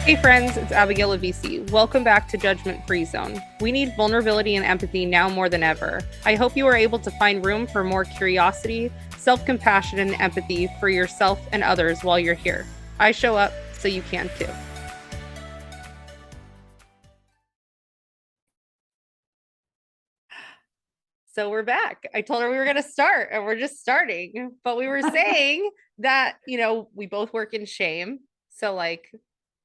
Hey friends, it's Abigail of VC. Welcome back to Judgment Free Zone. We need vulnerability and empathy now more than ever. I hope you are able to find room for more curiosity, self-compassion, and empathy for yourself and others while you're here. I show up so you can too. So we're back. I told her we were going to start and we're just starting, but we were saying that, we both work in shame. So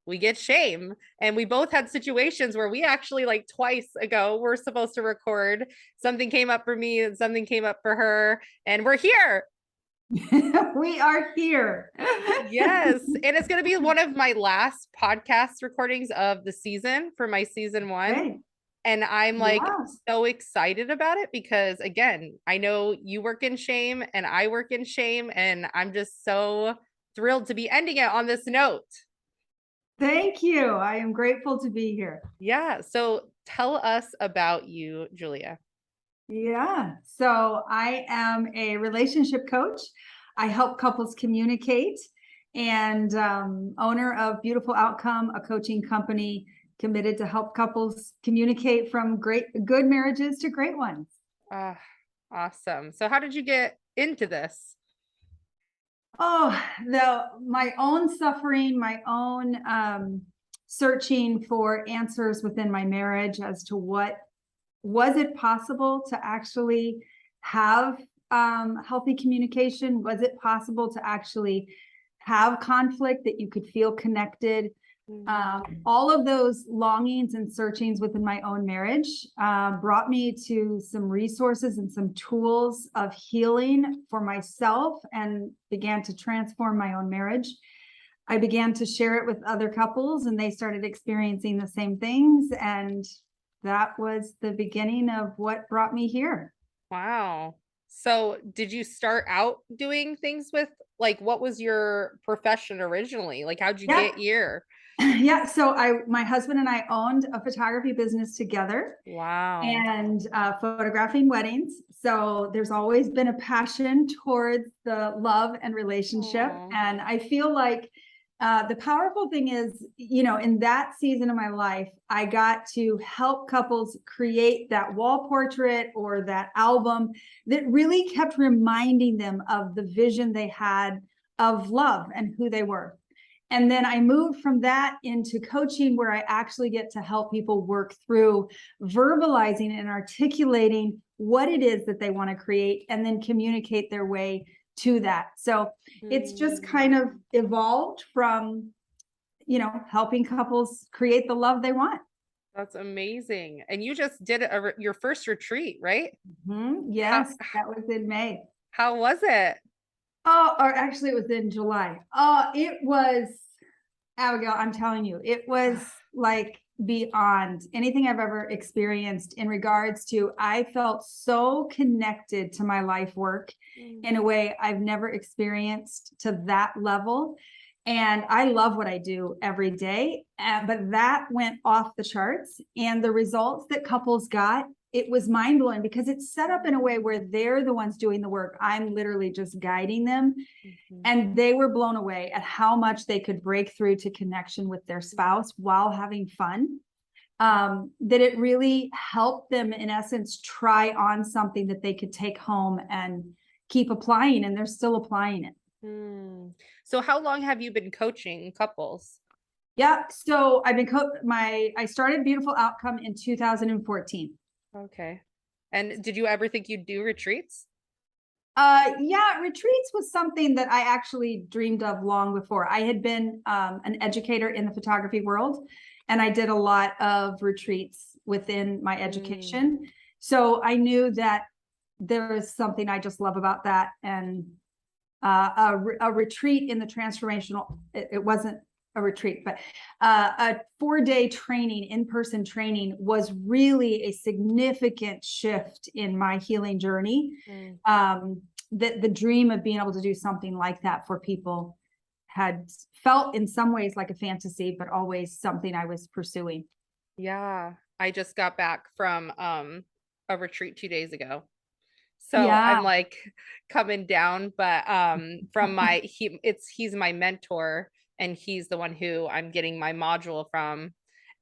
we get shame, and we both had situations where we actually twice ago we're supposed to record. Something came up for me and something came up for her, and we're here. We are here. Yes. And it's going to be one of my last podcast recordings of the season for my season 1. Okay. And I'm so excited about it because, again, I know you work in shame and I work in shame, and I'm just so thrilled to be ending it on this note. Thank you. I am grateful to be here. Yeah. So tell us about you, Julia. Yeah. So I am a relationship coach. I help couples communicate, and owner of Beautiful Outcome, a coaching company committed to help couples communicate from good marriages to great ones. Awesome. So how did you get into this? Oh, my own suffering, my own searching for answers within my marriage as to what was it possible to actually have healthy communication? Was it possible to actually have conflict, that you could feel connected? All of those longings and searchings within my own marriage brought me to some resources and some tools of healing for myself, and began to transform my own marriage. I began to share it with other couples, and they started experiencing the same things. And that was the beginning of what brought me here. Wow. So did you start out doing things with, what was your profession originally? How'd you get here? Yeah. So my husband and I owned a photography business together. Wow. And photographing weddings. So there's always been a passion towards the love and relationship. Aww. And I feel like the powerful thing is, in that season of my life, I got to help couples create that wall portrait or that album that really kept reminding them of the vision they had of love and who they were. And then I moved from that into coaching, where I actually get to help people work through verbalizing and articulating what it is that they want to create, and then communicate their way to that. So it's just kind of evolved from, helping couples create the love they want. That's amazing. And you just did your first retreat, right? Mm-hmm. Yes, that was in May. How was it? Oh, or actually it was in July. Oh, it was, Abigail, I'm telling you, it was beyond anything I've ever experienced in regards to, I felt so connected to my life work in a way I've never experienced to that level. And I love what I do every day, but that went off the charts. And the results that couples got, it was mind-blowing, because it's set up in a way where they're the ones doing the work. I'm literally just guiding them. And they were blown away at how much they could break through to connection with their spouse while having fun. That it really helped them, in essence, try on something that they could take home and keep applying, and they're still applying it. So how long have you been coaching couples? Yeah, so I've been I started Beautiful Outcome in 2014. Okay. And did you ever think you'd do retreats? Yeah, retreats was something that I actually dreamed of long before. I had been an educator in the photography world, and I did a lot of retreats within my education. So I knew that there is something I just love about that. And a retreat in the transformational, it wasn't a retreat, but a 4-day training, in-person training, was really a significant shift in my healing journey. The dream of being able to do something like that for people had felt in some ways like a fantasy, but always something I was pursuing. Yeah, I just got back from a retreat 2 days ago. So I'm coming down, but from he's my mentor, and he's the one who I'm getting my module from,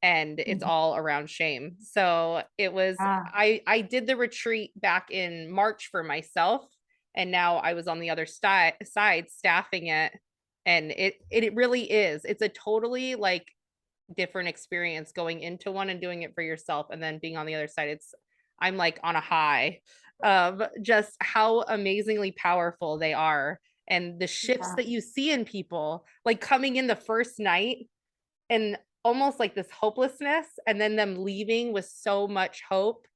and it's all around shame. So it was, Ah, I did the retreat back in March for myself, and now I was on the other side staffing it, and it really is, it's a totally like different experience going into one and doing it for yourself, and then being on the other side. It's, I'm like on a high of just how amazingly powerful they are, and the shifts yeah. that you see in people, like coming in the first night and almost like this hopelessness, and then them leaving with so much hope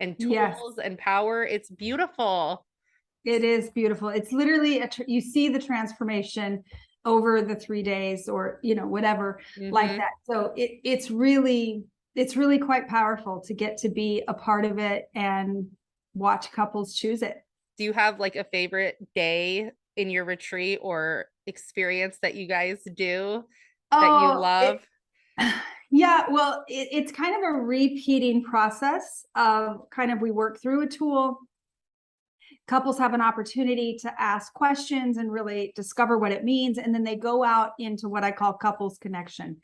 and Yes, tools and power. It's beautiful. it is beautiful. It's literally you see the transformation over the 3 days, or whatever, like Mm-hmm. that. So it's really quite powerful to get to be a part of it and watch couples choose it. Do you have like a favorite day in your retreat or experience that you guys do that you Oh, love? yeah, well, it's kind of a repeating process of kind of, we work through a tool, couples have an opportunity to ask questions and really discover what it means, and then they go out into what I call couples connection,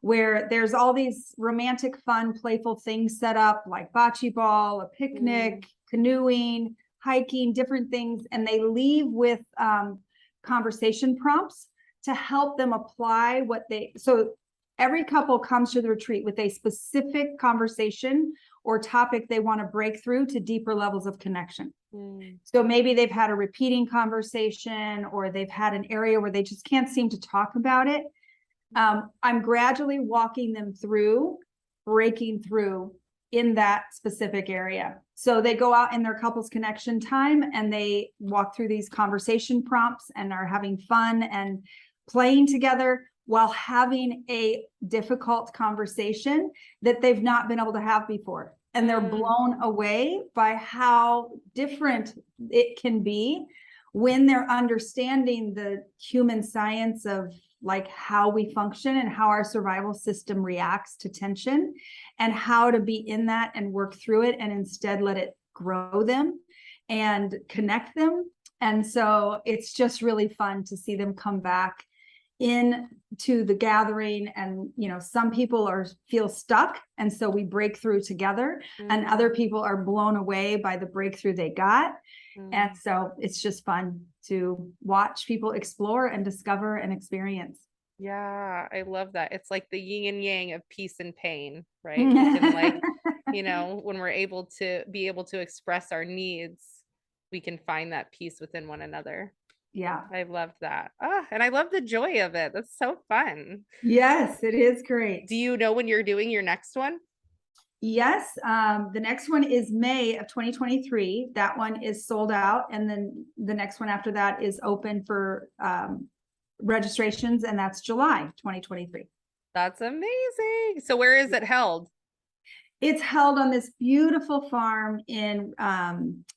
where there's all these romantic, fun, playful things set up, like bocce ball, a picnic, canoeing, hiking, different things, and they leave with conversation prompts to help them apply what they, so every couple comes to the retreat with a specific conversation or topic they want to break through to deeper levels of connection. So maybe they've had a repeating conversation, or they've had an area where they just can't seem to talk about it. I'm gradually walking them through breaking through in that specific area. So they go out in their couples connection time and they walk through these conversation prompts and are having fun and playing together while having a difficult conversation that they've not been able to have before. And they're blown away by how different it can be when they're understanding the human science of like how we function and how our survival system reacts to tension, and how to be in that and work through it, and instead let it grow them and connect them. And so it's just really fun to see them come back into the gathering. And some people feel stuck, and so we break through together, and other people are blown away by the breakthrough they got. And so it's just fun to watch people explore and discover and experience. Yeah, I love that. It's like the yin and yang of peace and pain, right? We can like, when we're able to express our needs, we can find that peace within one another. Yeah. I love that. Ah, and I love the joy of it. That's so fun. Yes, it is great. Do you know when you're doing your next one? Yes, the next one is May of 2023. That one is sold out, and then the next one after that is open for registrations, and that's July 2023. That's amazing. So where is it held? It's held on this beautiful farm in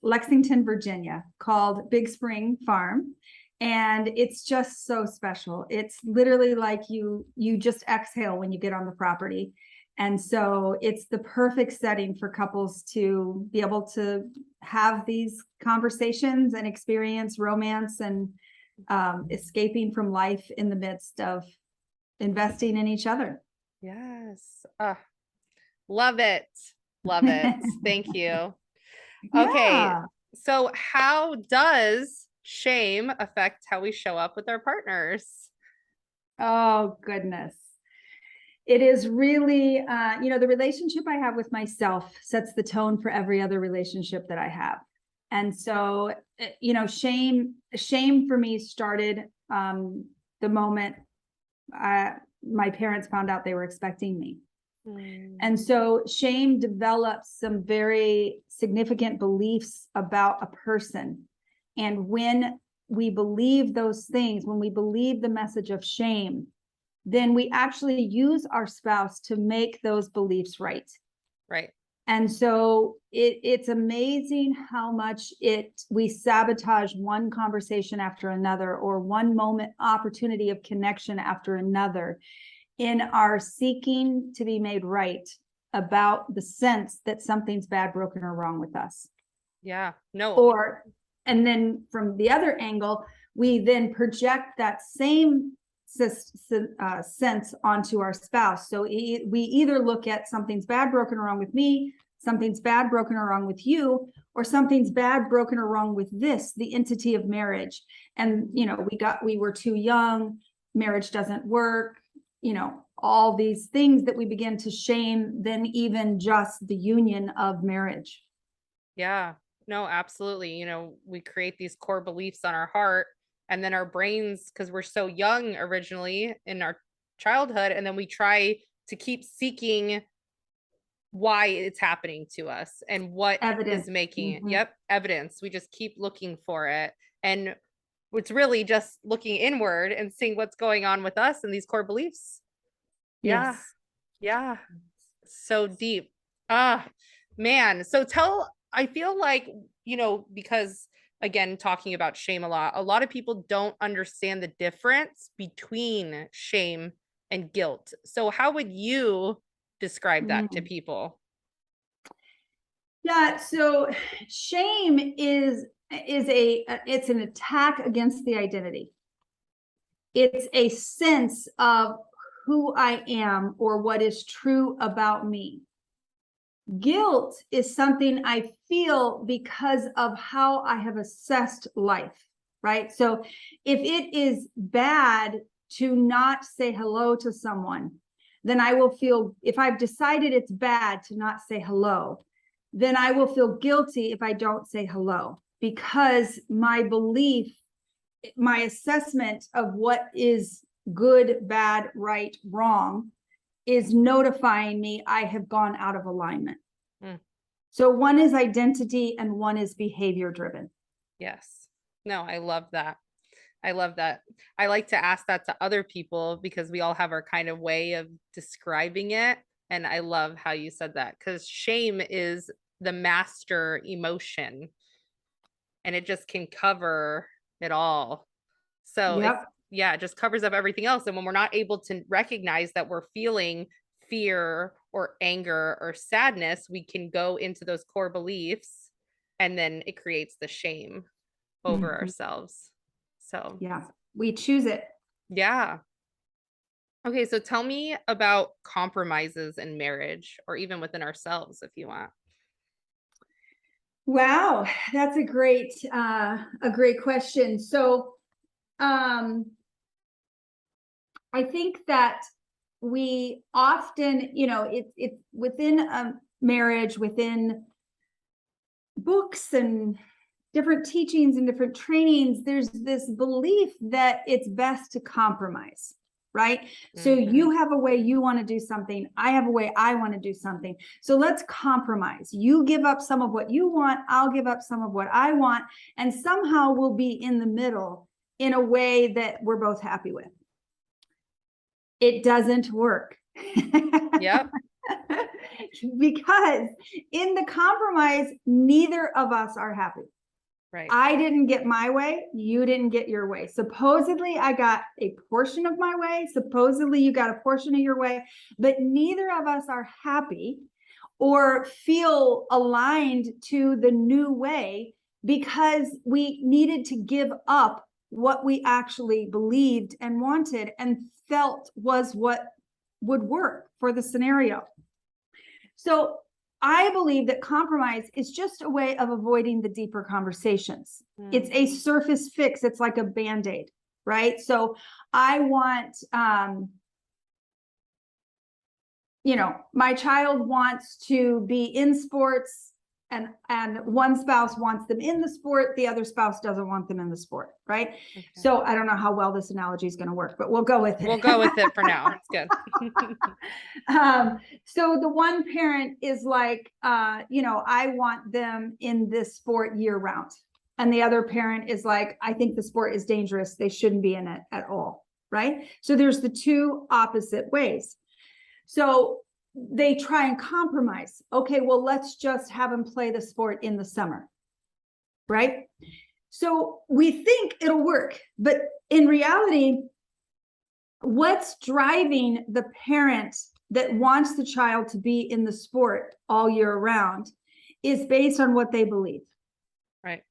Lexington, Virginia, called Big Spring Farm. And it's just so special. It's literally like you just exhale when you get on the property. And so it's the perfect setting for couples to be able to have these conversations and experience romance and escaping from life in the midst of investing in each other. Yes. Love it. Love it. Thank you. Okay. Yeah. So how does shame affect how we show up with our partners? Oh, goodness. It is really, the relationship I have with myself sets the tone for every other relationship that I have. And so, shame for me started the moment my parents found out they were expecting me. And so shame develops some very significant beliefs about a person. And when we believe those things, when we believe the message of shame, then we actually use our spouse to make those beliefs right. Right. And so it's amazing how much we sabotage one conversation after another, or one moment opportunity of connection after another, in our seeking to be made right about the sense that something's bad, broken, or wrong with us. Yeah. No. And then from the other angle, we then project that same sense onto our spouse. So we either look at something's bad, broken, or wrong with me, something's bad, broken, or wrong with you, or something's bad, broken, or wrong with this, the entity of marriage. And, we were too young, marriage doesn't work, all these things that we begin to shame than even just the union of marriage. Yeah, no, absolutely. We create these core beliefs on our heart, and then our brains, because we're so young originally in our childhood, and then we try to keep seeking why it's happening to us and what Evidence. is making it. Mhm. Yep, evidence. We just keep looking for it. And it's really just looking inward and seeing what's going on with us and these core beliefs. Yeah. Yes. Yeah. So deep. Man. So I feel like, because again, talking about shame a lot of people don't understand the difference between shame and guilt. So how would you describe that to people? Yeah, so shame is it's an attack against the identity. It's a sense of who I am or what is true about me. Guilt is something I feel because of how I have assessed life, right? So if it is bad to not say hello to someone, then I will feel, if I've decided it's bad to not say hello, then I will feel guilty if I don't say hello, because my belief, my assessment of what is good, bad, right, wrong is notifying me I have gone out of alignment. So one is identity and one is behavior driven. Yes. No, I love that. I love that. I like to ask that to other people because we all have our kind of way of describing it. And I love how you said that, because shame is the master emotion and it just can cover it all. So Yep. it just covers up everything else. And when we're not able to recognize that we're feeling fear or anger or sadness, we can go into those core beliefs and then it creates the shame over ourselves. So yeah, we choose it. Yeah. Okay, so tell me about compromises in marriage or even within ourselves if you want. Wow, that's a great question. So I think that we often, it's within a marriage, within books and different teachings and different trainings, there's this belief that it's best to compromise, right? So you have a way you want to do something, I have a way I want to do something. So let's compromise. You give up some of what you want, I'll give up some of what I want, and somehow we'll be in the middle in a way that we're both happy with. It doesn't work. Yep. Because in the compromise, neither of us are happy. Right. I didn't get my way. You didn't get your way. Supposedly, I got a portion of my way. Supposedly, you got a portion of your way, but neither of us are happy or feel aligned to the new way because we needed to give up what we actually believed and wanted and felt was what would work for the scenario. So I believe that compromise is just a way of avoiding the deeper conversations. It's a surface fix. It's like a Band-Aid, right? So I want, my child wants to be in sports and one spouse wants them in the sport, the other spouse doesn't want them in the sport, right? Okay. So I don't know how well this analogy is going to work, but we'll go with it. We'll go with it for now. It's good. So the one parent is like, I want them in this sport year round. And the other parent is like, I think the sport is dangerous. They shouldn't be in it at all, right? So there's the two opposite ways. So they try and compromise. Okay, well, let's just have them play the sport in the summer, right? So we think it'll work, but in reality, what's driving the parent that wants the child to be in the sport all year round is based on what they believe. Right.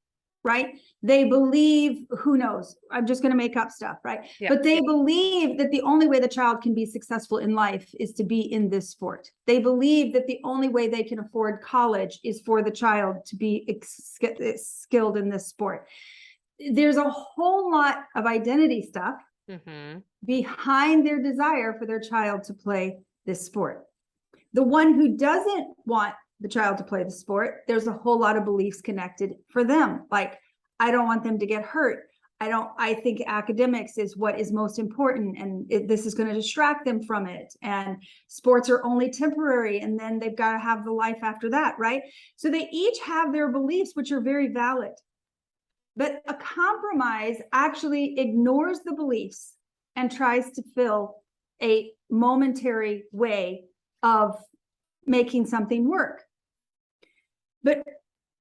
right? They believe, who knows, I'm just going to make up stuff, right? Yeah. But they believe that the only way the child can be successful in life is to be in this sport. They believe that the only way they can afford college is for the child to be skilled in this sport. There's a whole lot of identity stuff behind their desire for their child to play this sport. The one who doesn't want the child to play the sport, there's a whole lot of beliefs connected for them. Like, I don't want them to get hurt. I think academics is what is most important, and this is going to distract them from it. And sports are only temporary, and then they've got to have the life after that, right? So they each have their beliefs, which are very valid. But a compromise actually ignores the beliefs and tries to fill a momentary way of making something work. But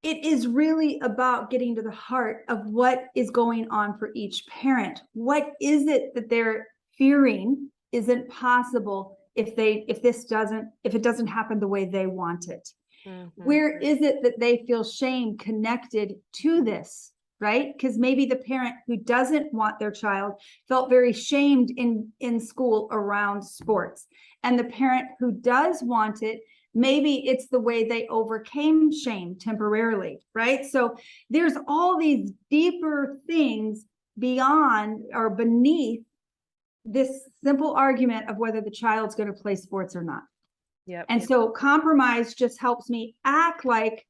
it is really about getting to the heart of what is going on for each parent. What is it that they're fearing isn't possible if it doesn't happen the way they want it? Where is it that they feel shame connected to this, right? Because maybe the parent who doesn't want their child felt very shamed in school around sports. And the parent who does want it, maybe it's the way they overcame shame temporarily, right? So there's all these deeper things beyond or beneath this simple argument of whether the child's going to play sports or not. Yep. And so compromise just helps me act like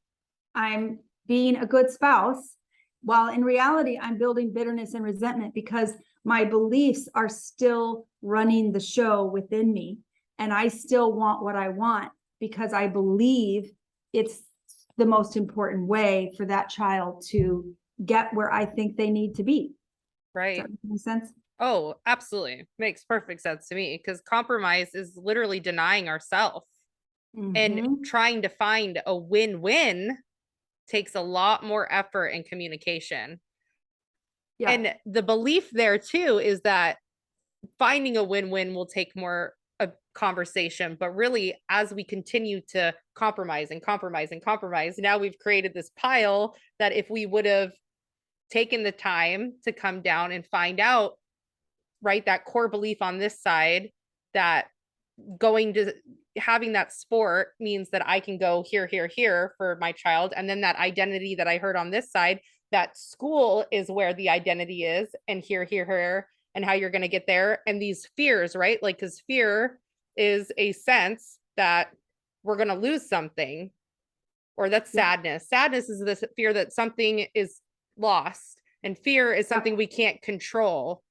I'm being a good spouse, while in reality, I'm building bitterness and resentment because my beliefs are still running the show within me. And I still want what I want because I believe it's the most important way for that child to get where I think they need to be. Right. Does that make sense? Oh, absolutely. Makes perfect sense to me, because compromise is literally denying ourselves and trying to find a win-win takes a lot more effort and communication. Yeah. And the belief there too is that finding a win-win will take more a conversation, but really as we continue to compromise and compromise and compromise, now we've created this pile that if we would have taken the time to come down and find out, right, that core belief on this side, that going to having that sport means that I can go here, here, here for my child. And then that identity that I heard on this side, that school is where the identity is, and here, here, here, and how you're going to get there. And these fears, right? Like, because fear is a sense that we're going to lose something, or that's sadness. Sadness is this fear that something is lost, and fear is something we can't control.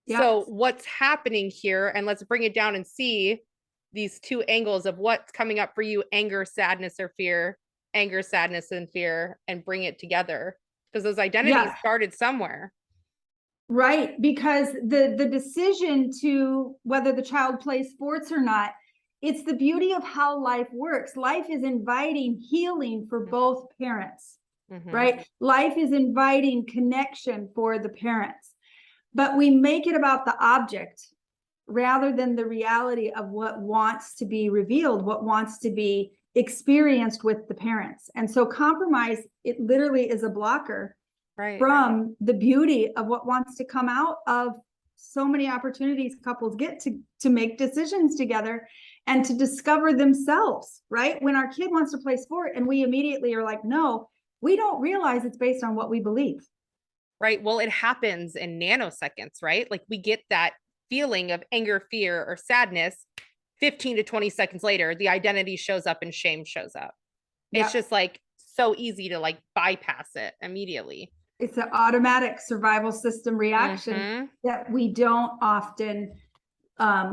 So what's happening here, and let's bring it down and see these two angles of what's coming up for you: anger, sadness, or fear, anger, sadness, and fear, and bring it together, because those identities started somewhere. Right, because the decision to whether the child plays sports or not, it's the beauty of how life works. Life is inviting healing for both parents, right? Life is inviting connection for the parents. But we make it about the object rather than the reality of what wants to be revealed, what wants to be experienced with the parents. And so compromise, it literally is a blocker from the beauty of what wants to come out of so many opportunities couples get to make decisions together and to discover themselves, right? When our kid wants to play sport and we immediately are like, no, we don't realize it's based on what we believe. Right. Well, it happens in nanoseconds, right? Like, we get that feeling of anger, fear, or sadness. 15 to 20 seconds later, the identity shows up and shame shows up. It's just like so easy to like bypass it immediately. It's an automatic survival system reaction that we don't often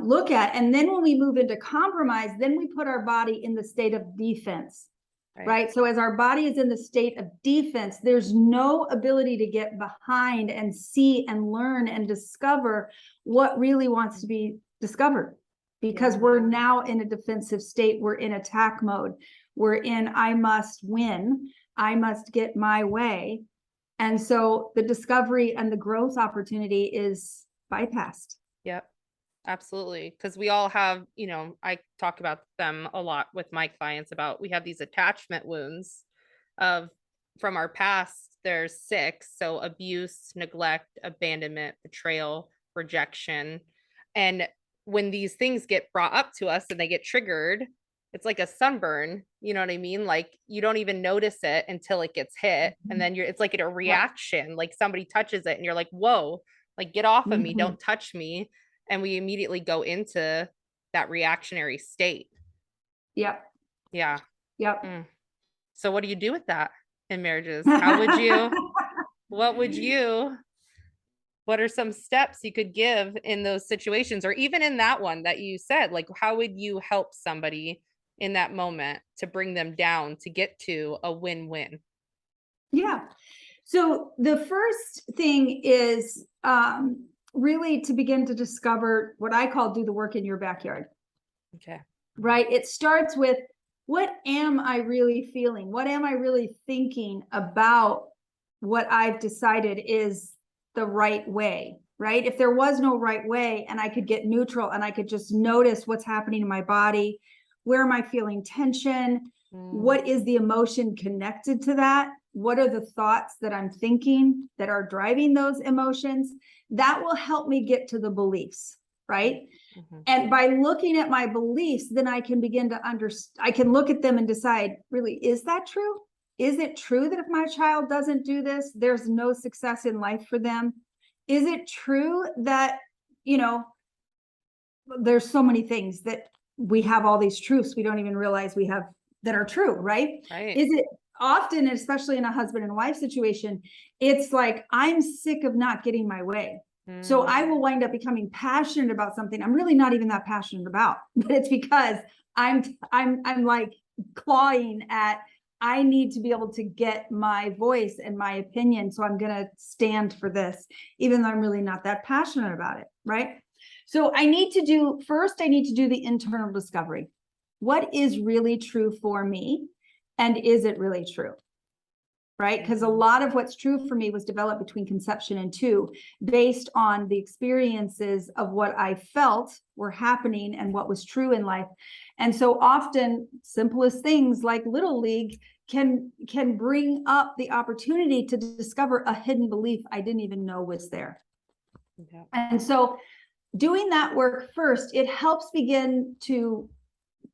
look at. And then when we move into compromise, then we put our body in the state of defense. Right. So as our body is in the state of defense, there's no ability to get behind and see and learn and discover what really wants to be discovered, because we're now in a defensive state. We're in attack mode. We're in, I must win. I must get my way. And so the discovery and the growth opportunity is bypassed. Yep. Absolutely. Because we all have, you know, I talk about them a lot with my clients about, we have these attachment wounds of from our past, there's 6. So abuse, neglect, abandonment, betrayal, rejection. And when these things get brought up to us and they get triggered, it's like a sunburn. You know what I mean? Like you don't even notice it until it gets hit. And then it's like a Yeah. reaction, like somebody touches it and you're like, whoa, like get off of me, Mhm. don't touch me. And we immediately go into that reactionary state. Yep. Yeah. Yep. Mm. So what do you do with that in marriages? How would you, what would you, what are some steps you could give in those situations, or even in that one that you said, like, how would you help somebody in that moment to bring them down to get to a win-win? Yeah. So the first thing is really to begin to discover what I call do the work in your backyard, Okay. right? It starts with what am I really feeling? What am I really thinking about what I've decided is the right way, right? If there was no right way and I could get neutral and I could just notice what's happening in my body, where am I feeling tension? Mm, What is the emotion connected to that? What are the thoughts that I'm thinking that are driving those emotions? That will help me get to the beliefs, right? mhm. And by looking at my beliefs, then I can begin to understand, I can look at them and decide, really, is that true? Is it true that if my child doesn't do this, there's no success in life for them? Is it true that, you know, there's so many things that we have all these truths we don't even realize we have that are true, right? Right. Is it often, especially in a husband and wife situation, it's like, I'm sick of not getting my way. So Mm, I will wind up becoming passionate about something I'm really not even that passionate about, but it's because I'm like clawing at, I need to be able to get my voice and my opinion. So I'm going to stand for this, even though I'm really not that passionate about it. Right. So I need to do the internal discovery. What is really true for me? And is it really true? Right? Because a lot of what's true for me was developed between conception and 2, based on the experiences of what I felt were happening and what was true in life. And so often simplest things like Little League can bring up the opportunity to discover a hidden belief I didn't even know was there. yeah. And so doing that work first, it helps begin to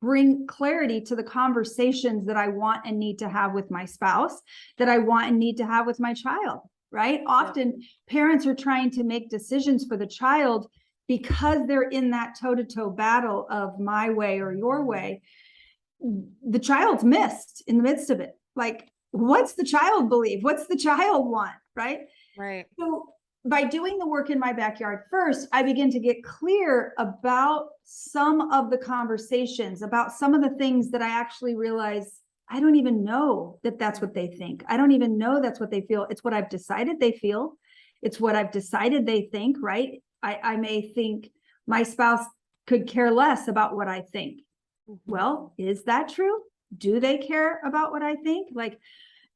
bring clarity to the conversations that I want and need to have with my spouse, that I want and need to have with my child, right? Often parents are trying to make decisions for the child because they're in that toe-to-toe battle of my way or your way. The child's missed in the midst of it. Like, what's the child believe? What's the child want, right? Right. So by doing the work in my backyard first, I begin to get clear about some of the conversations, about some of the things that I actually realize I don't even know that that's what they think. I don't even know that's what they feel. It's what I've decided they feel. It's what I've decided they think, right? I may think my spouse could care less about what I think. Mhm. Well, is that true? Do they care about what I think? Like,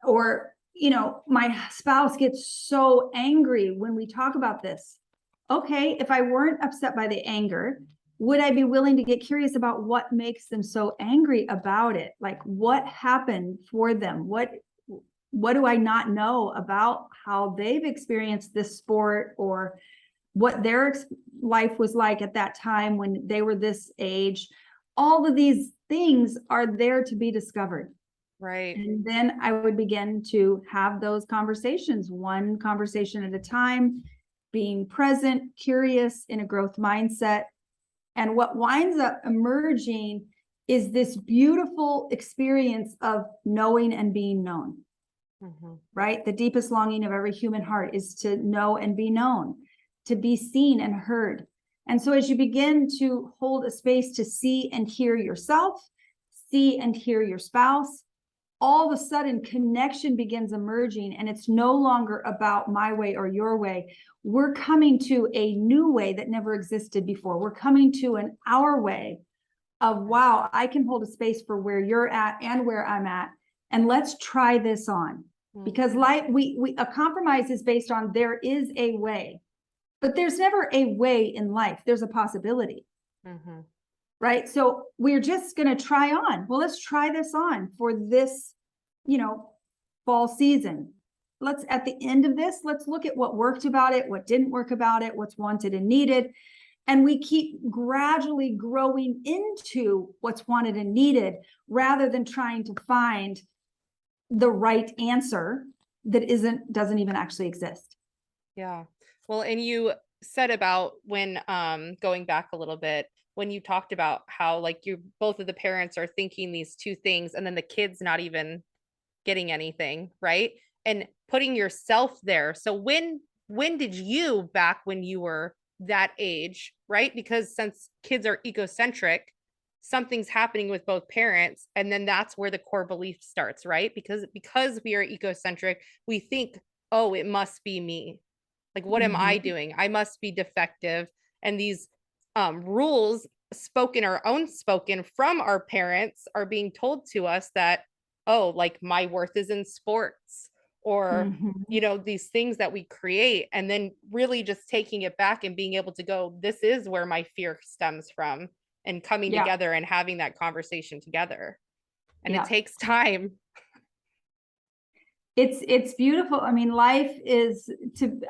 or my spouse gets so angry when we talk about this. Okay, if I weren't upset by the anger, would I be willing to get curious about what makes them so angry about it? Like, what happened for them? What do I not know about how they've experienced this sport, or what their life was like at that time when they were this age? All of these things are there to be discovered. Right. And then I would begin to have those conversations, one conversation at a time, being present, curious, in a growth mindset. And what winds up emerging is this beautiful experience of knowing and being known, Mhm. right? The deepest longing of every human heart is to know and be known, to be seen and heard. And so as you begin to hold a space to see and hear yourself, see and hear your spouse, all of a sudden connection begins emerging, and it's no longer about my way or your way. We're coming to a new way that never existed before. We're coming to an our way of, wow, I can hold a space for where you're at and where I'm at, and let's try this on. Because life, a compromise is based on there is a way, but there's never a way in life. There's a possibility. Mhm. Right? So we're just going to try on. Well, let's try this on for this, fall season. Let's, at the end of this, let's look at what worked about it, what didn't work about it, what's wanted and needed. And we keep gradually growing into what's wanted and needed rather than trying to find the right answer that doesn't even actually exist. Yeah. Well, and you said about when going back a little bit, when you talked about how like you both of the parents are thinking these two things and then the kids not even getting anything, right? And putting yourself there. So when did you, back when you were that age, right? Because since kids are egocentric, something's happening with both parents, and then that's where the core belief starts, right? Because we are egocentric, we think, oh, it must be me. Like, what am I doing? I must be defective. And these rules, spoken or unspoken, from our parents are being told to us that, oh, like my worth is in sports, or you know, these things that we create, and then really just taking it back and being able to go, this is where my fear stems from, and coming Yeah. together and having that conversation together. And Yeah. it takes time. It's beautiful. I mean, life is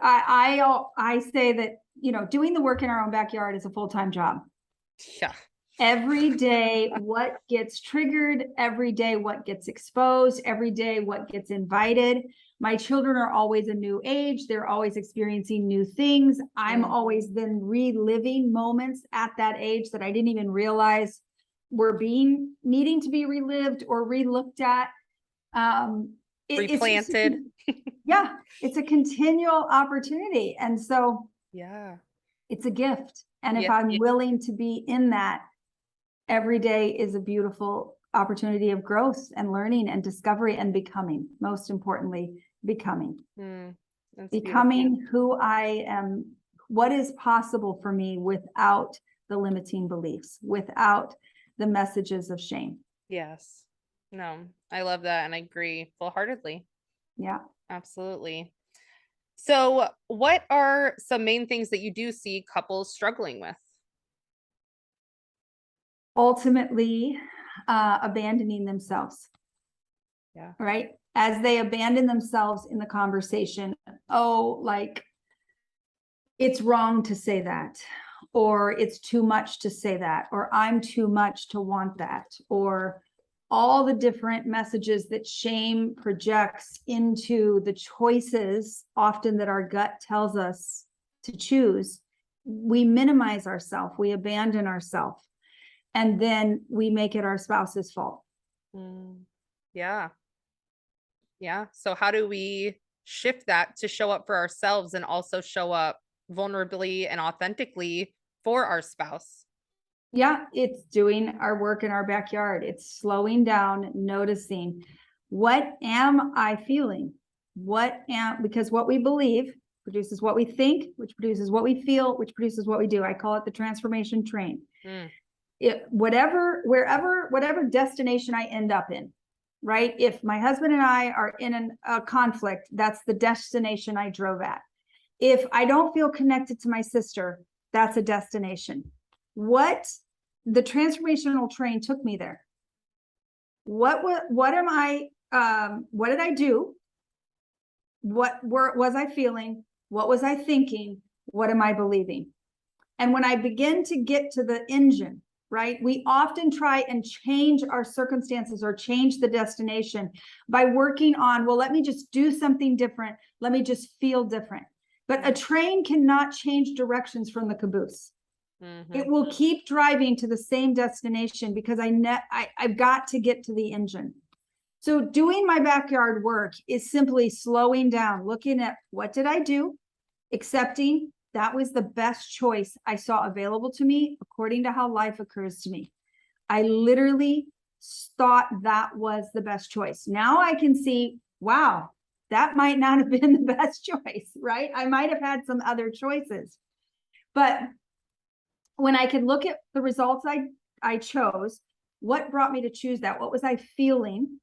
I say that, you know, doing the work in our own backyard is a full-time job. Yeah. Every day, what gets triggered, every day, what gets exposed, every day, what gets invited. My children are always a new age. They're always experiencing new things. I'm always then reliving moments at that age that I didn't even realize were needing to be relived or relooked at. Replanted. Yeah, it's a continual opportunity. And so Yeah. it's a gift. And if Yeah. I'm willing to be in that, every day is a beautiful opportunity of growth and learning and discovery and becoming, most importantly, becoming. Becoming beautiful. Who I am, what is possible for me without the limiting beliefs, without the messages of shame. Yes. No, I love that. And I agree full-heartedly. Yeah. Absolutely. So what are some main things that you do see couples struggling with? Ultimately, abandoning themselves. Yeah. Right. As they abandon themselves in the conversation. Oh, like, it's wrong to say that, or it's too much to say that, or I'm too much to want that, or all the different messages that shame projects into the choices often that our gut tells us to choose. We minimize ourselves, we abandon ourselves, and then we make it our spouse's fault. Yeah. Yeah. So how do we shift that to show up for ourselves and also show up vulnerably and authentically for our spouse? Yeah, it's doing our work in our backyard. It's slowing down, noticing, what am I feeling? Because what we believe produces what we think, which produces what we feel, which produces what we do. I call it the transformation train. Whatever destination I end up in, right? If my husband and I are in a conflict, that's the destination I drove at. If I don't feel connected to my sister, that's a destination. The transformational train took me there. What did I do? What was I feeling? What was I thinking? What am I believing? And when I begin to get to the engine, right, we often try and change our circumstances or change the destination by working on, well, let me just do something different. Let me just feel different. But a train cannot change directions from the caboose. It will keep driving to the same destination because I've got to get to the engine. So doing my backyard work is simply slowing down, looking at what did I do, accepting that was the best choice I saw available to me according to how life occurs to me. I literally thought that was the best choice. Now I can see, wow, that might not have been the best choice, right? I might have had some other choices. But when I can look at the results I chose, what brought me to choose that? What was I feeling?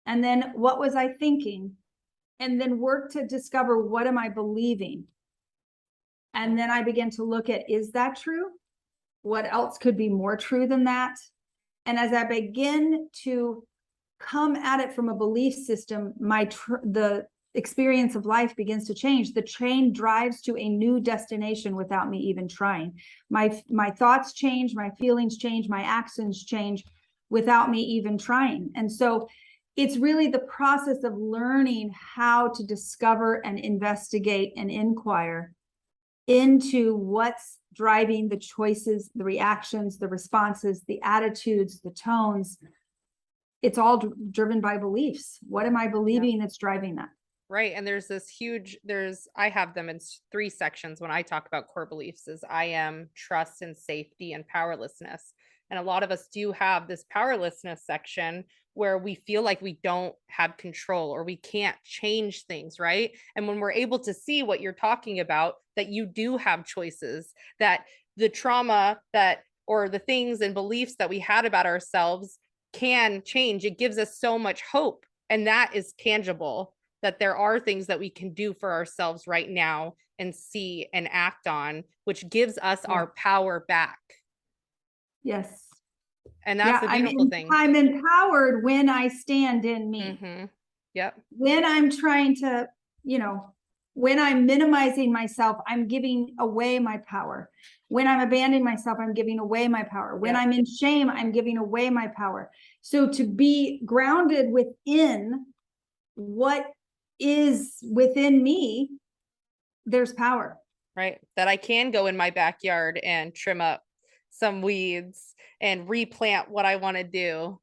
And then what was I thinking? And then work to discover, what am I believing? And then I began to look at, is that true? What else could be more true than that? And as I begin to come at it from a belief system, the experience of life begins to change. The train drives to a new destination without me even trying. My thoughts change, my feelings change, my actions change without me even trying. And so it's really the process of learning how to discover and investigate and inquire into what's driving the choices, the reactions, the responses, the attitudes, the tones. It's all driven by beliefs. What am I believing that's driving that? Right. And there's this huge, I have them in 3 sections when I talk about core beliefs: is I am, trust and safety, and powerlessness. And a lot of us do have this powerlessness section where we feel like we don't have control or we can't change things, right? And when we're able to see what you're talking about, that you do have choices, that the trauma that, or the things and beliefs that we had about ourselves can change, it gives us so much hope. And that is tangible, that there are things that we can do for ourselves right now and see and act on, which gives us our power back. Yes. And that's the beautiful thing. I'm empowered when I stand in me. Mm-hmm. Yep. When I'm trying to, when I'm minimizing myself, I'm giving away my power. When I'm abandoning myself, I'm giving away my power. When I'm in shame, I'm giving away my power. So to be grounded within what is within me, there's power. Right. That I can go in my backyard and trim up some weeds and replant what I want to do.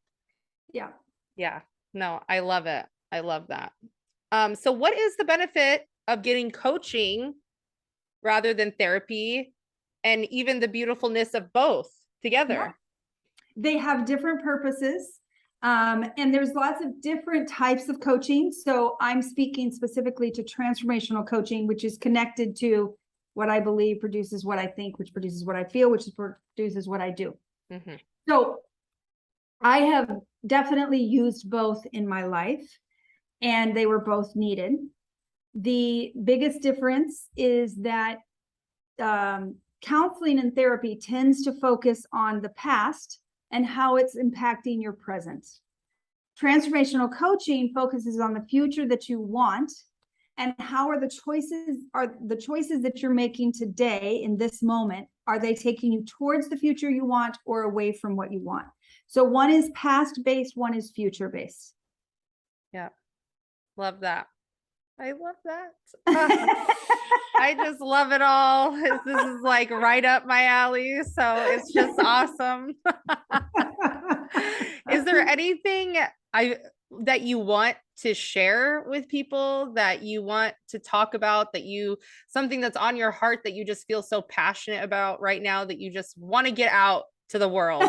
Yeah. Yeah. No, I love it. I love that. So what is the benefit of getting coaching rather than therapy, and even the beautifulness of both together? Yeah. They have different purposes. And there's lots of different types of coaching. So I'm speaking specifically to transformational coaching, which is connected to what I believe produces what I think, which produces what I feel, which produces what I do. Mm-hmm. So I have definitely used both in my life, and they were both needed. The biggest difference is that counseling and therapy tends to focus on the past and how it's impacting your present. Transformational coaching focuses on the future that you want, and how are the choices that you're making today in this moment, are they taking you towards the future you want or away from what you want? So one is past based, one is future based. Yeah. Love that. I love that. I just love it all. This is like right up my alley. So it's just awesome. Is there anything that you want to share with people, that you want to talk about, something that's on your heart that you just feel so passionate about right now, that you just want to get out to the world?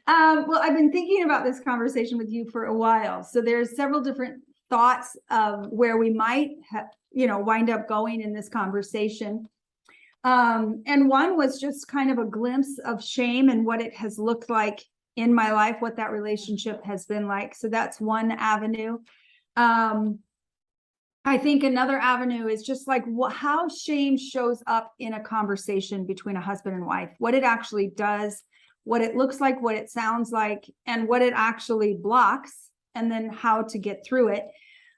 Well, I've been thinking about this conversation with you for a while. So there's several different thoughts of where we might wind up going in this conversation. And one was just kind of a glimpse of shame and what it has looked like in my life, what that relationship has been like. So that's one avenue. I think another avenue is just like how shame shows up in a conversation between a husband and wife, what it actually does, what it looks like, what it sounds like, and what it actually blocks, and then how to get through it.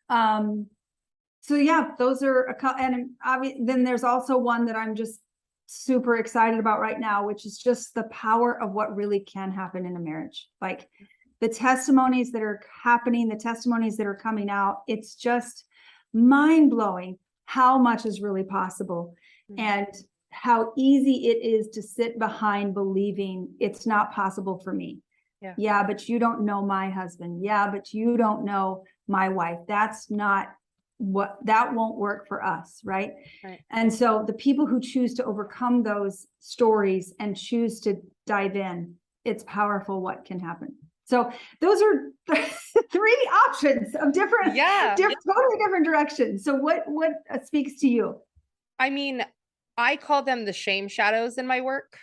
So yeah, those are and then there's also one that I'm just super excited about right now, which is just the power of what really can happen in a marriage. Like the testimonies that are happening, the testimonies that are coming out, it's just mind-blowing how much is really possible. Mm-hmm. And how easy it is to sit behind believing it's not possible for me. Yeah, but you don't know my husband. Yeah, but you don't know my wife. That won't work for us, right? And so the people who choose to overcome those stories and choose to dive in, it's powerful what can happen. So those are 3 options of totally different directions. So what speaks to you? I mean, I call them the shame shadows in my work.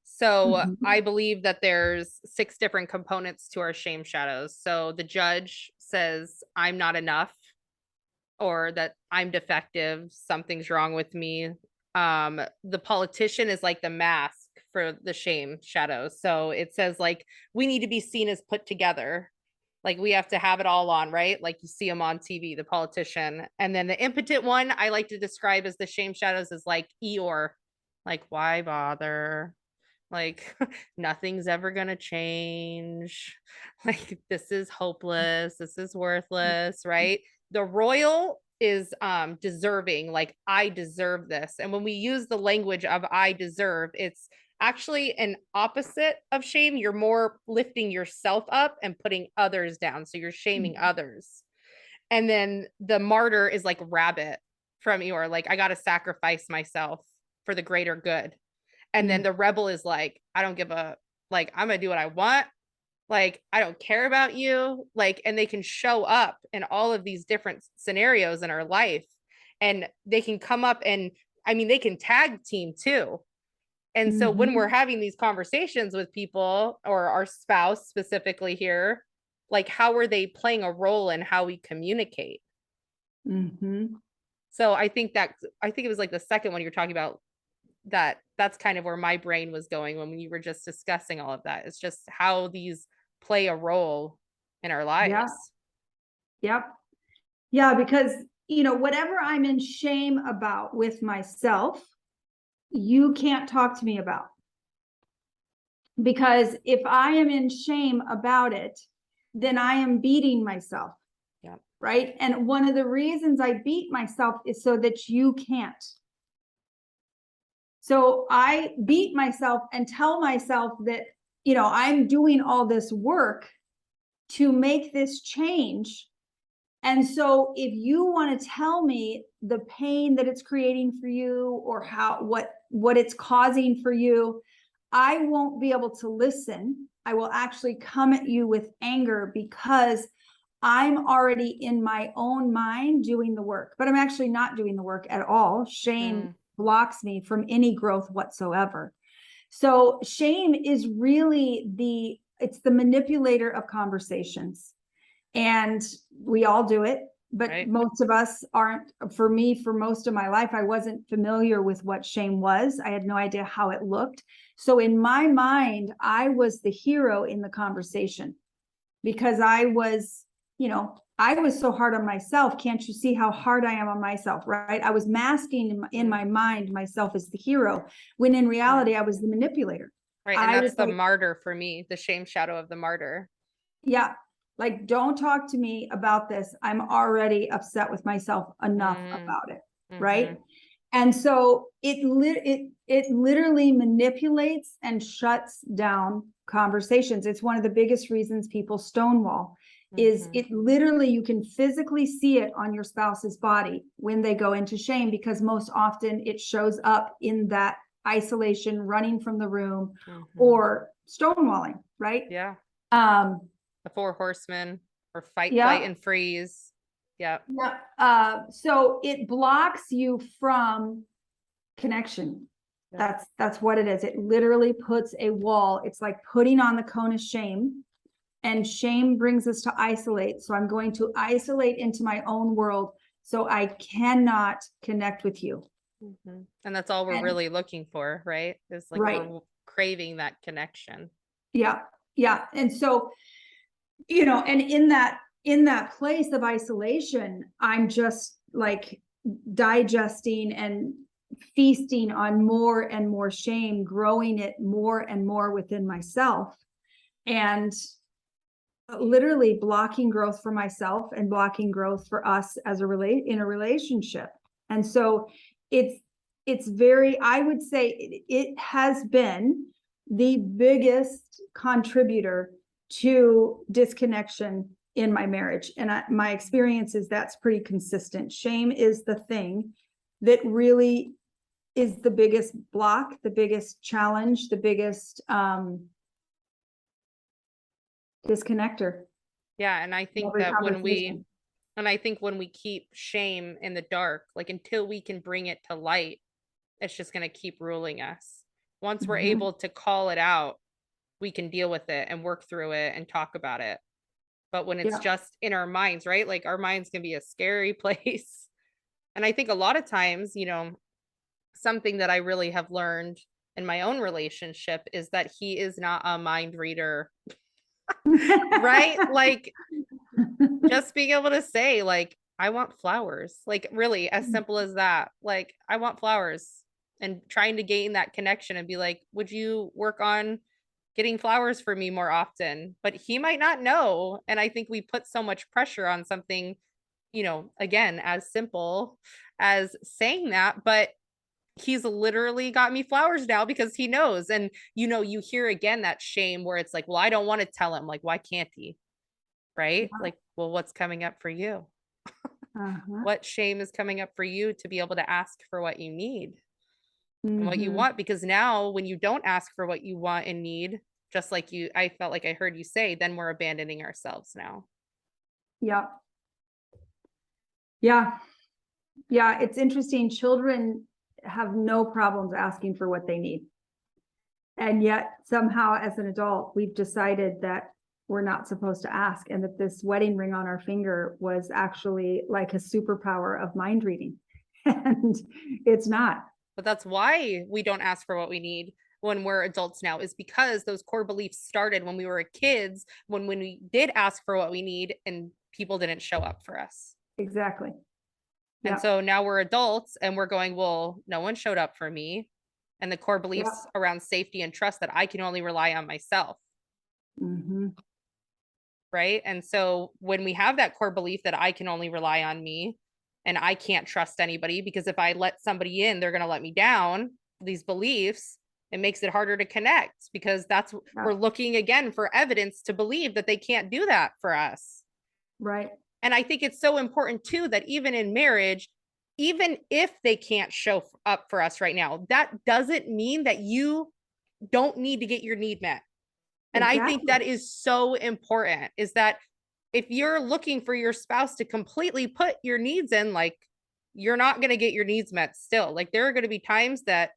So I believe that there's 6 different components to our shame shadows. So the judge says, I'm not enough, or that I'm defective, something's wrong with me. The politician is like the mask for the shame shadows. So it says like, we need to be seen as put together. Like we have to have it all on, right? Like you see them on TV, the politician. And then the impotent one, I like to describe as the shame shadows is like Eeyore. Like, why bother? Like nothing's ever gonna change. Like this is hopeless. This is worthless, right? The royal is deserving, like I deserve this. And when we use the language of I deserve, it's actually an opposite of shame. You're more lifting yourself up and putting others down. So you're shaming others. And then the martyr is like rabbit from Eeyore, like I gotta sacrifice myself for the greater good. And then the rebel is like, I don't give a, like, I'm gonna do what I want. Like, I don't care about you. Like, and they can show up in all of these different scenarios in our life. And they can come up and, I mean, they can tag team too. And so when we're having these conversations with people or our spouse specifically here, like, how are they playing a role in how we communicate? So I think it was like the second one you're talking about, that's kind of where my brain was going when you were just discussing all of that. It's just how these play a role in our lives. Yeah. Yep. Yeah, because whatever I'm in shame about with myself, you can't talk to me about. Because if I am in shame about it, then I am beating myself. Yeah. Right. And one of the reasons I beat myself is so that you can't. So I beat myself and tell myself that, I'm doing all this work to make this change. And so if you want to tell me the pain that it's creating for you or what it's causing for you, I won't be able to listen. I will actually come at you with anger because I'm already in my own mind doing the work, but I'm actually not doing the work at all. Shame blocks me from any growth whatsoever. So shame is really it's the manipulator of conversations. And we all do it, but most of us aren't. For me, for most of my life, I wasn't familiar with what shame was. I had no idea how it looked. So in my mind, I was the hero in the conversation because I was so hard on myself. Can't you see how hard I am on myself, right? I was masking in my mind myself as the hero, when in reality, I was the manipulator. Right, and that's the martyr for me, the shame shadow of the martyr. Yeah, like, don't talk to me about this. I'm already upset with myself enough about it, right? And so it literally manipulates and shuts down conversations. It's one of the biggest reasons people stonewall. Is it literally, you can physically see it on your spouse's body when they go into shame, because most often it shows up in that isolation, running from the room, or stonewalling, right? Yeah. The 4 horsemen, or fight, flight, and freeze. Yeah. So it blocks you from connection. That's what it is. It literally puts a wall. It's like putting on the cone of shame. And shame brings us to isolate. So I'm going to isolate into my own world so I cannot connect with you. And that's all we're really looking for, right? Is like we're craving that connection. Yeah. And so, and in that place of isolation, I'm just like digesting and feasting on more and more shame, growing it more and more within myself. And literally blocking growth for myself and blocking growth for us as in a relationship. And so it's very, I would say it has been the biggest contributor to disconnection in my marriage. And my experience is that's pretty consistent. Shame is the thing that really is the biggest block, the biggest challenge, the biggest disconnector. Yeah, and I think that when we keep shame in the dark, like until we can bring it to light, it's just going to keep ruling us. Once we're able to call it out, we can deal with it and work through it and talk about it. But when it's just in our minds, right? Like our minds can be a scary place. And I think a lot of times, something that I really have learned in my own relationship is that he is not a mind reader, right? Like just being able to say like, I want flowers, like really as simple as that. Like, I want flowers, and trying to gain that connection and be like, would you work on getting flowers for me more often? But he might not know. And I think we put so much pressure on something, again, as simple as saying that, but he's literally got me flowers now because he knows. And you hear again that shame where it's like, well, I don't want to tell him, like, why can't he? Right? Yeah. Like, well, what's coming up for you? Uh-huh. What shame is coming up for you to be able to ask for what you need and what you Mm-hmm. want? Because now when you don't ask for what you want and need, just like I felt like I heard you say, then we're abandoning ourselves now. Yeah. Yeah. Yeah. It's interesting. Children have no problems asking for what they need. And yet somehow as an adult, we've decided that we're not supposed to ask, and that this wedding ring on our finger was actually like a superpower of mind reading. And it's not. But that's why we don't ask for what we need when we're adults now, is because those core beliefs started when we were kids, when we did ask for what we need and people didn't show up for us. Exactly. And Yeah. so now we're adults and we're going, well, no one showed up for me. And the core Yeah. beliefs around safety and trust that I can only rely on myself. Mm-hmm. Right. And so when we have that core belief that I can only rely on me and I can't trust anybody, because if I let somebody in, they're going to let me down, these beliefs, it makes it harder to connect, because Yeah. we're looking again for evidence to believe that they can't do that for us. Right. And I think it's so important too that even in marriage, even if they can't show up for us right now, that doesn't mean that you don't need to get your need met. And I think Exactly. that is so important, is that if you're looking for your spouse to completely put your needs in, like, you're not going to get your needs met still. Like, there are going to be times that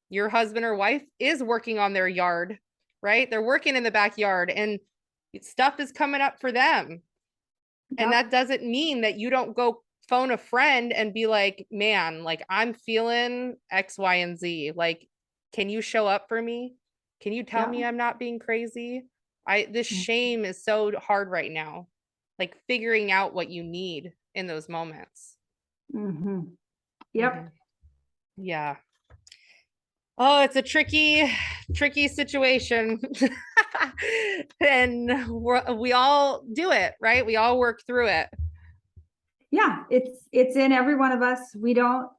your husband or wife is working on their yard, right? They're working in the backyard and stuff is coming up for them. And Yep. that doesn't mean that you don't go phone a friend and be like, man, like, I'm feeling X, Y, and Z. Like, can you show up for me? Can you tell Yeah. me I'm not being crazy? This shame is so hard right now. Like, figuring out what you need in those moments. Mm-hmm. Yep. Mhm. Yeah. Oh, it's a tricky situation. And we all do it, right? We all work through it. Yeah. It's in every one of us. We don't,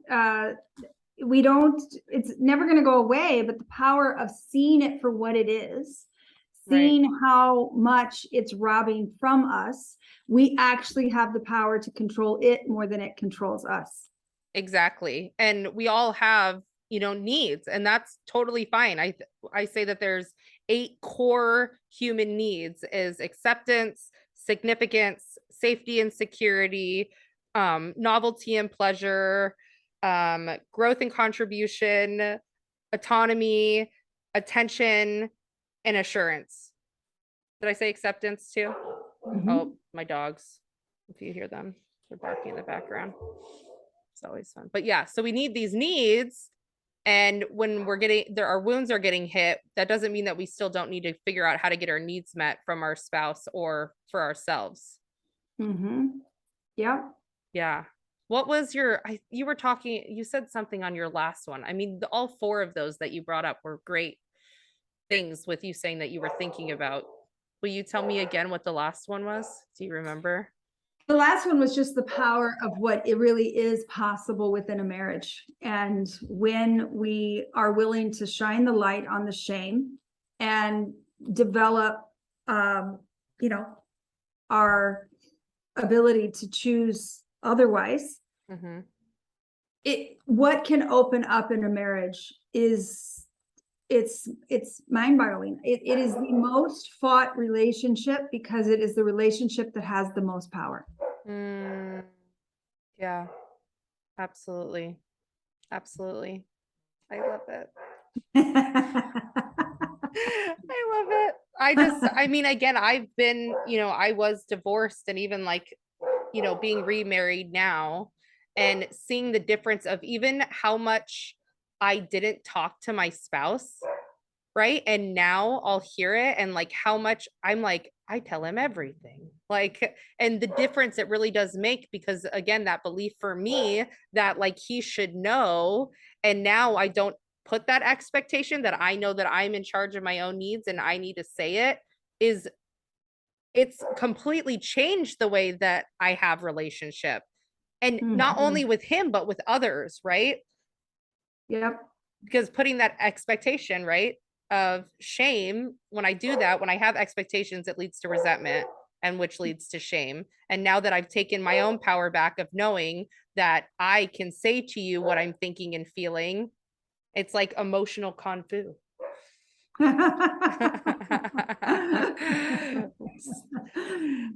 it's never going to go away, but the power of seeing it for what it is, Right. seeing how much it's robbing from us, we actually have the power to control it more than it controls us. Exactly. And we all have, needs, and that's totally fine. I say that there's 8 core human needs: is acceptance, significance, safety and security, novelty and pleasure, growth and contribution, autonomy, attention, and assurance. Did I say acceptance too? Mm-hmm. Oh, my dogs. If you hear them, they're barking in the background. It's always fun. But yeah, so we need these needs. And when our wounds are getting hit, that doesn't mean that we still don't need to figure out how to get our needs met from our spouse or for ourselves. Mm-hmm. Yep. Yeah. What was you said something on your last one. I mean, all 4 of those that you brought up were great things, with you saying that you were thinking about. Will you tell me again what the last one was? Do you remember? The last one was just the power of what it really is possible within a marriage. And when we are willing to shine the light on the shame and develop, you know, our ability to choose otherwise, Mm-hmm. what can open up in a marriage is it's mind-boggling. It is the most fought relationship because it is the relationship that has the most power. Yeah, absolutely. Absolutely. I love it. I love it. I mean, again, I've been, I was divorced, and even like, being remarried now and seeing the difference of even how much I didn't talk to my spouse, right? And now I'll hear it, and like how much I'm like, I tell him everything. Like, and the difference it really does make, because again, that belief for me that like he should know. And now I don't put that expectation that I know that I'm in charge of my own needs and I need to say it, is it's completely changed the way that I have relationship. And not Mhm. only with him, but with others, right? Yep. Because putting that expectation, right, of shame, when I do that, when I have expectations, it leads to resentment, and which leads to shame. And now that I've taken my own power back of knowing that I can say to you what I'm thinking and feeling, it's like emotional kung fu. It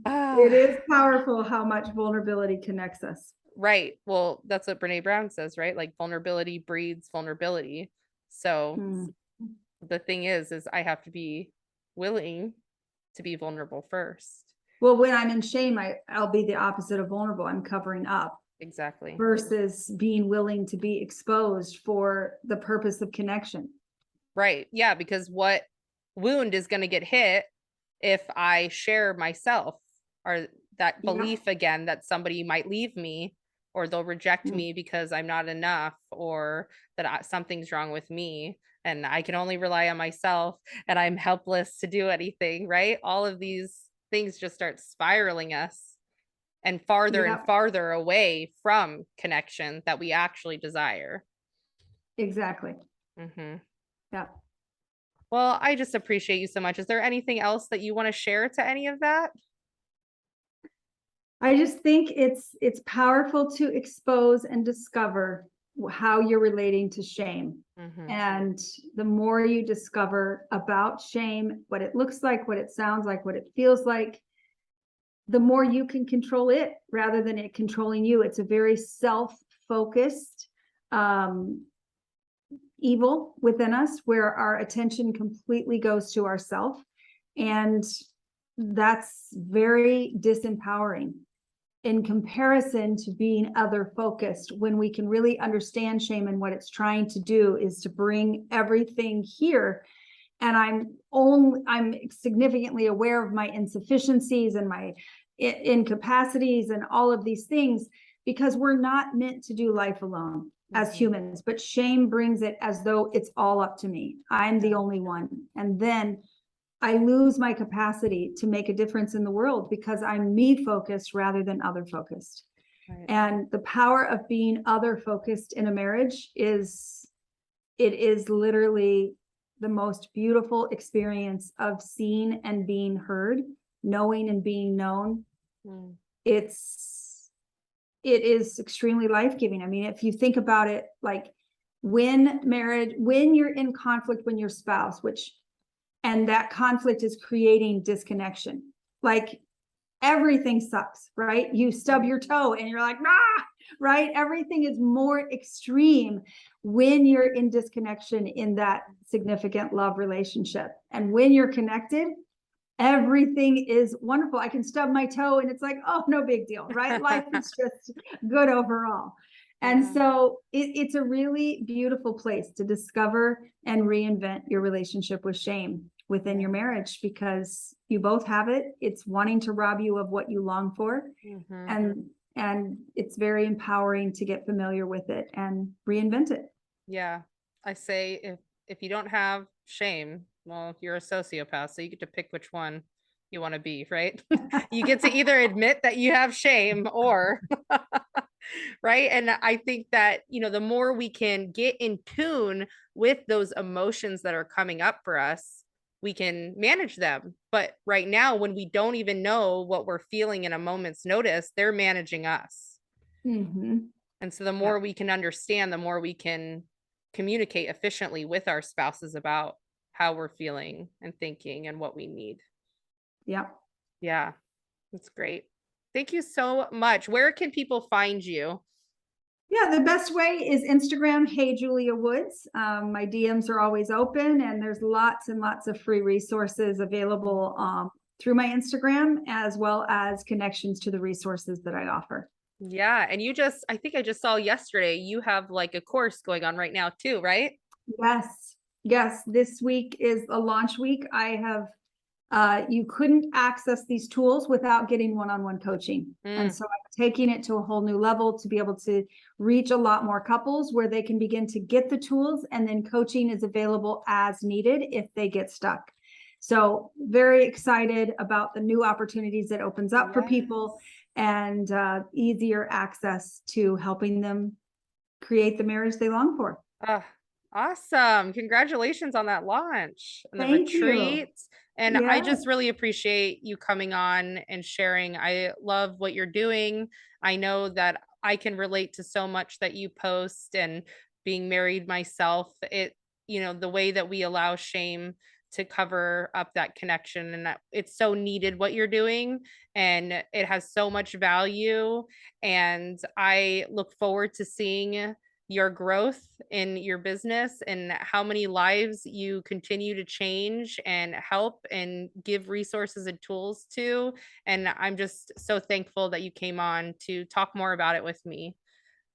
Ah, is powerful how much vulnerability connects us. right. Well, that's what Brene Brown says, right? Like vulnerability breeds vulnerability. So Mm. the thing is I have to be willing to be vulnerable first. Well, when I'm in shame, I'll be the opposite of vulnerable. I'm covering up Exactly. versus being willing to be exposed for the purpose of connection. Right. Yeah, because what wound is going to get hit if I share myself, or that Yeah. belief again that somebody might leave me, or they'll reject Mm. me because I'm not enough, or that something's wrong with me and I can only rely on myself and I'm helpless to do anything, right? All of these things just start spiraling us and Yeah, farther away from connection that we actually desire. exactly. Hmm. Yeah. Well, I just appreciate you so much. Is there anything else that you want to share to any of that? I just think it's powerful to expose and discover how you're relating to shame. Hmm. And the more you discover about shame, what it looks like, what it sounds like, what it feels like, the more you can control it rather than it controlling you. It's a very self-focused evil within us where our attention completely goes to ourself. And that's very disempowering in comparison to being other focused, when we can really understand shame and what it's trying to do is to bring everything here. And I'm significantly aware of my insufficiencies and my incapacities and all of these things, because we're not meant to do life alone as humans. But shame brings it as though it's all up to me. I'm the only one. And then I lose my capacity to make a difference in the world because I'm me focused rather than other focused. Right. And the power of being other focused in a marriage is, it is literally the most beautiful experience of seeing and being heard, knowing and being known. Mm. It is extremely life-giving. I mean, if you think about it, like when you're in conflict when your spouse, and that conflict is creating disconnection, like everything sucks, right? You stub your toe and you're like, ah, right? Everything is more extreme when you're in disconnection in that significant love relationship. And when you're connected, everything is wonderful. I can stub my toe and it's like, oh, no big deal, right? Life is just good overall. And Yeah. so it's a really beautiful place to discover and reinvent your relationship with shame within your marriage, because you both have it. It's wanting to rob you of what you long for. Mhm. And it's very empowering to get familiar with it and reinvent it. Yeah. I say if you don't have shame, well, you're a sociopath, so you get to pick which one you want to be, right? You get to either admit that you have shame or right? And I think that, the more we can get in tune with those emotions that are coming up for us, we can manage them. But right now, when we don't even know what we're feeling in a moment's notice, they're managing us. Mm-hmm. And so the Yeah. more we can understand, the more we can communicate efficiently with our spouses about how we're feeling and thinking and what we need. Yeah. Yeah, that's great. Thank you so much. Where can people find you? Yeah, the best way is Instagram, Hey Julia Woods. My DMs are always open, and there's lots and lots of free resources available through my Instagram, as well as connections to the resources that I offer. Yeah. And I think I just saw yesterday, you have like a course going on right now too, right? Yes, yes. This week is a launch week. I have you couldn't access these tools without getting one-on-one coaching. And so I'm taking it to a whole new level to be able to reach a lot more couples where they can begin to get the tools, and then coaching is available as needed if they get stuck. So very excited about the new opportunities that opens up for people, and easier access to helping them create the marriage they long for. Awesome. Congratulations on that launch and the Thank you. retreat. And I Yeah. just really appreciate you coming on and sharing. I love what you're doing. I know that I can relate to so much that you post, and being married myself, the way that we allow shame to cover up that connection, and that it's so needed what you're doing, and it has so much value. And I look forward to seeing your growth in your business and how many lives you continue to change and help and give resources and tools to. And I'm just so thankful that you came on to talk more about it with me.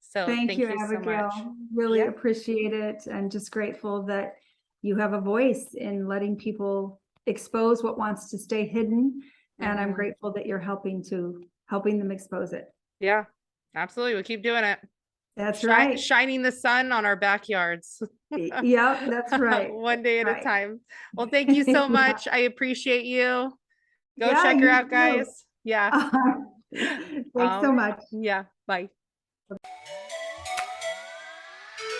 So Thank you, thank you so much. Abigail. Really Yeah. appreciate it, and just grateful that you have a voice in letting people expose what wants to stay hidden. And I'm Mhm. grateful that you're helping them expose it. Yeah, absolutely. We'll keep doing it. That's right. Shining the sun on our backyards. Yep, that's right. One day at a Right. time. Well, thank you so Yeah. much. I appreciate you. Go Yeah, check her you out, too. guys. Yeah. Thanks so much. Yeah. Bye.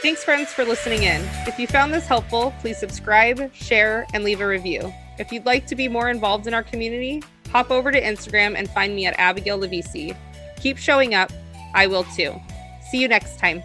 Thanks, friends, for listening in. If you found this helpful, please subscribe, share, and leave a review. If you'd like to be more involved in our community, hop over to Instagram and find me at Abigail Levisi. Keep showing up. I will too. See you next time.